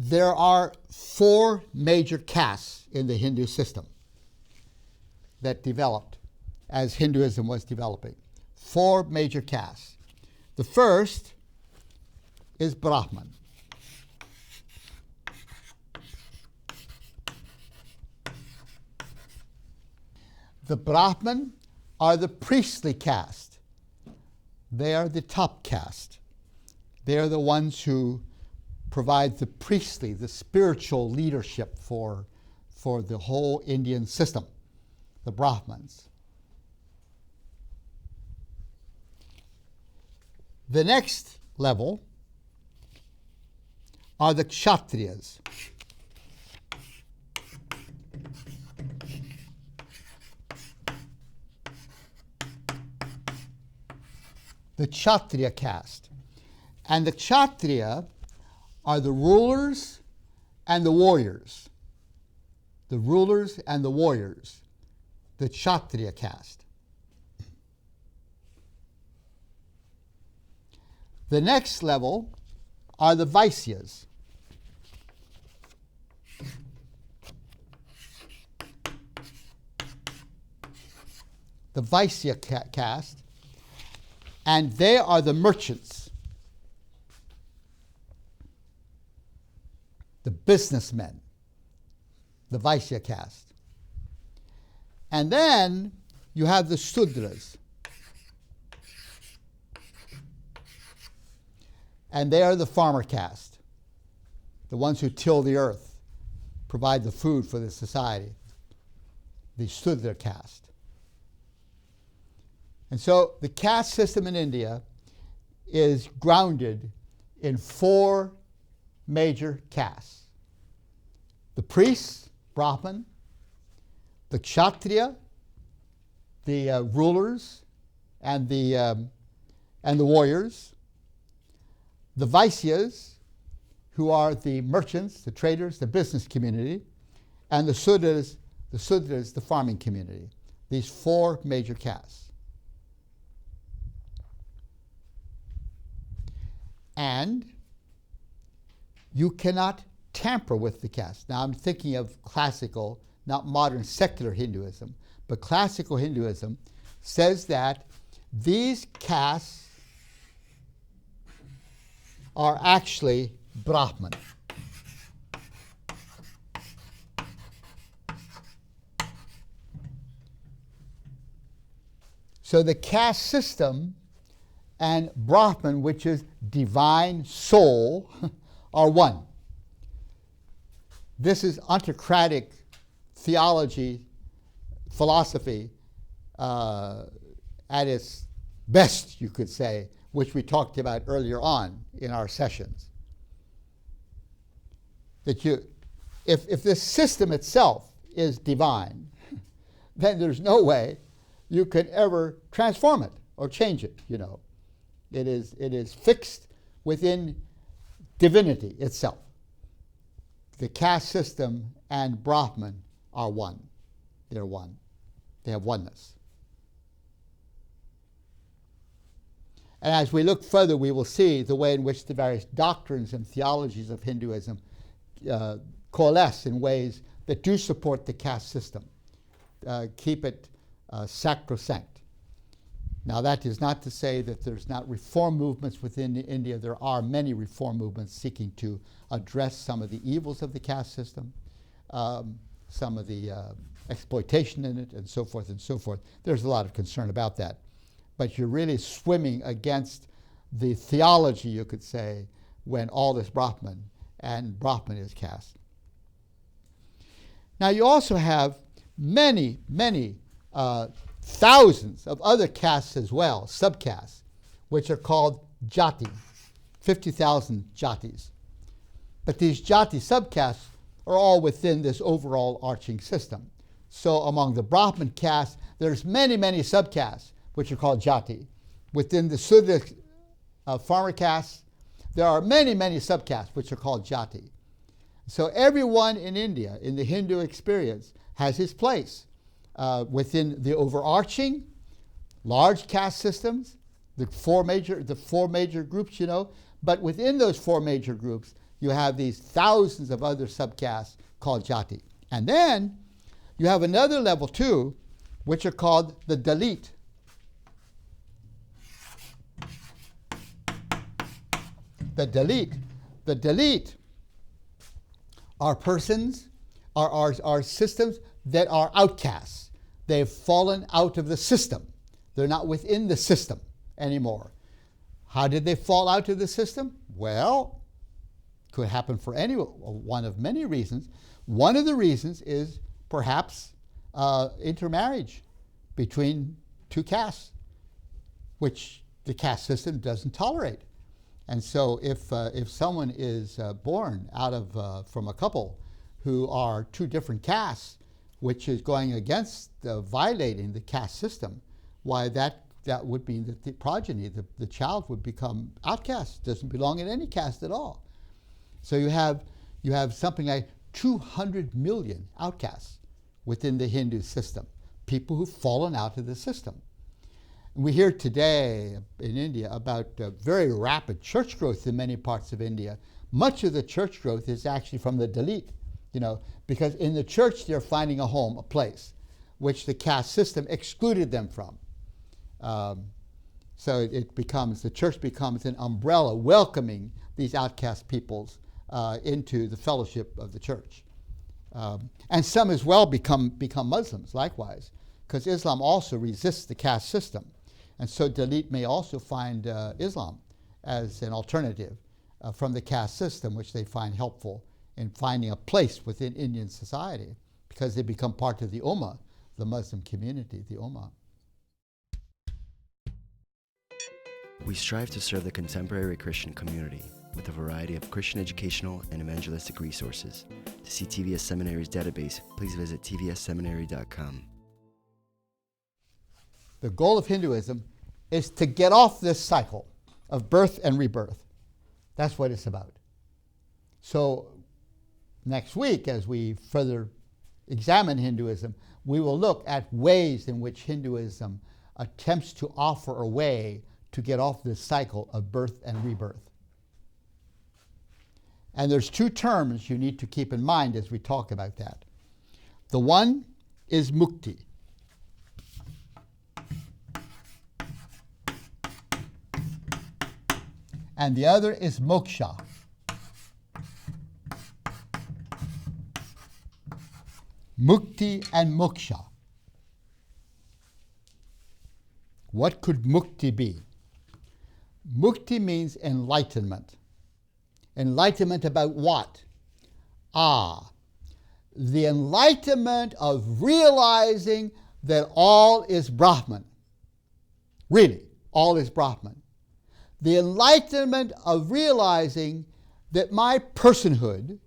there are four major castes in the Hindu system that developed as Hinduism was developing. Four major castes. The first is Brahman. The Brahman are the priestly caste. They are the top caste. They are the ones who provide the priestly, the spiritual leadership for the whole Indian system, the Brahmins. The next level are the Kshatriyas. The Kshatriya caste. And the Kshatriya are the rulers and the warriors. The rulers and the warriors. The Kshatriya caste. The next level are the Vaisyas. The Vaisya caste. And they are the merchants, the businessmen, the Vaisya caste. And then you have the Sudras. And they are the farmer caste, the ones who till the earth, provide the food for the society, the Sudra caste. And so the caste system in India is grounded in four major castes. The priests, Brahman, the Kshatriya, the rulers and the warriors, the Vaisyas, who are the merchants, the traders, the business community, and the Sudras, the farming community. These four major castes. And you cannot tamper with the caste. Now I'm thinking of classical, not modern secular Hinduism, but classical Hinduism says that these castes are actually Brahman. So the caste system and Brahman, which is divine soul, are one. This is autocratic theology, philosophy, at its best, you could say, which we talked about earlier on in our sessions. That if this system itself is divine, then there's no way you could ever transform it or change it, you know. It is fixed within divinity itself. The caste system and Brahman are one. They're one. They have oneness. And as we look further, we will see the way in which the various doctrines and theologies of Hinduism coalesce in ways that do support the caste system, keep it sacrosanct. Now, that is not to say that there's not reform movements within India. There are many reform movements seeking to address some of the evils of the caste system, some of the exploitation in it, and so forth and so forth. There's a lot of concern about that. But you're really swimming against the theology, you could say, when all is Brahman, and Brahman is caste. Now, you also have many, many thousands of other castes as well, subcastes, which are called jati, 50,000 jatis. But these jati subcastes are all within this overall arching system. So among the Brahmin caste, there's many, many subcastes, which are called jati. Within the Sudra farmer caste, there are many, many subcastes, which are called jati. So everyone in India, in the Hindu experience, has his place within the overarching large caste systems, the four major groups, you know. But within those four major groups, you have these thousands of other subcastes called jati. And then you have another level too, which are called the Dalit. The Dalit are persons, are systems that are outcasts. They've fallen out of the system. They're not within the system anymore. How did they fall out of the system? Well, could happen for any one of many reasons. One of the reasons is perhaps intermarriage between two castes, which the caste system doesn't tolerate. And so if someone is born out of from a couple who are two different castes, which is going against violating the caste system, why that would mean that the progeny, the child would become outcast, doesn't belong in any caste at all. So you have something like 200 million outcasts within the Hindu system, people who've fallen out of the system. And we hear today in India about very rapid church growth in many parts of India. Much of the church growth is actually from the Dalit, because in the church they're finding a home, a place, which the caste system excluded them from. So the church becomes an umbrella welcoming these outcast peoples into the fellowship of the church. And some as well become Muslims likewise, because Islam also resists the caste system. And so Dalit may also find Islam as an alternative from the caste system, which they find helpful in finding a place within Indian society, because they become part of the Ummah, the Muslim community, the Ummah. We strive to serve the contemporary Christian community with a variety of Christian educational and evangelistic resources. To see TVS Seminary's database, please visit tvsseminary.com. The goal of Hinduism is to get off this cycle of birth and rebirth. That's what it's about. So next week, as we further examine Hinduism, we will look at ways in which Hinduism attempts to offer a way to get off this cycle of birth and rebirth. And there's two terms you need to keep in mind as we talk about that. The one is mukti. And the other is moksha. Mukti and moksha. What could mukti be? Mukti means enlightenment. Enlightenment about what? The enlightenment of realizing that all is Brahman. Really, all is Brahman. The enlightenment of realizing that my personhood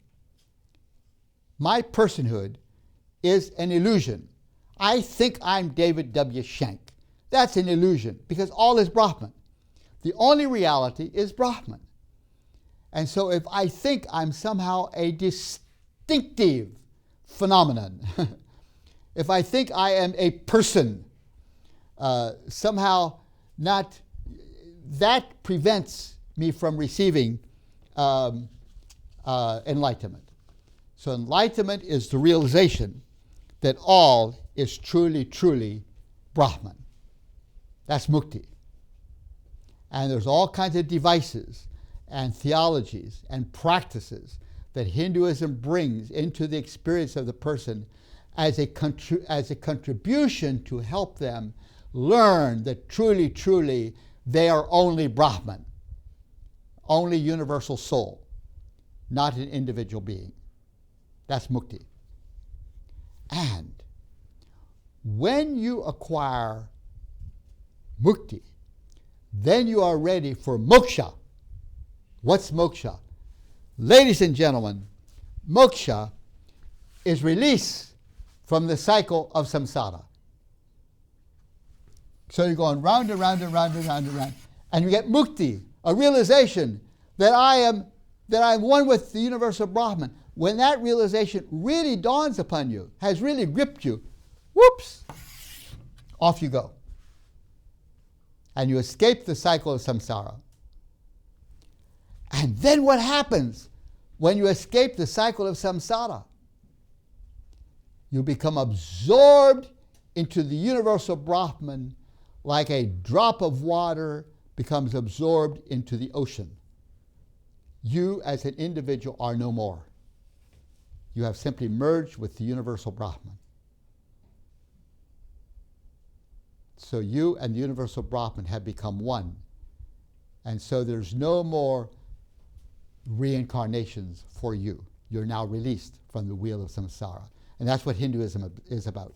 is an illusion. I think I'm David W. Schenck. That's an illusion, because all is Brahman. The only reality is Brahman. And so if I think I'm somehow a distinctive phenomenon, if I think I am a person, somehow not, that prevents me from receiving enlightenment. So enlightenment is the realization that all is truly, truly Brahman. That's mukti. And there's all kinds of devices and theologies and practices that Hinduism brings into the experience of the person as a contribution to help them learn that truly, truly they are only Brahman, only universal soul, not an individual being. That's mukti. And when you acquire mukti, then you are ready for moksha. What's moksha? Ladies and gentlemen, moksha is release from the cycle of samsara. So you're going round and round and round and round and round, and you get mukti, a realization that I'm one with the universal Brahman. When that realization really dawns upon you, has really gripped you, whoops, off you go. And you escape the cycle of samsara. And then what happens? When you escape the cycle of samsara, you become absorbed into the universal Brahman like a drop of water becomes absorbed into the ocean. You as an individual are no more. You have simply merged with the universal Brahman. So you and the universal Brahman have become one. And so there's no more reincarnations for you. You're now released from the wheel of samsara. And that's what Hinduism is about.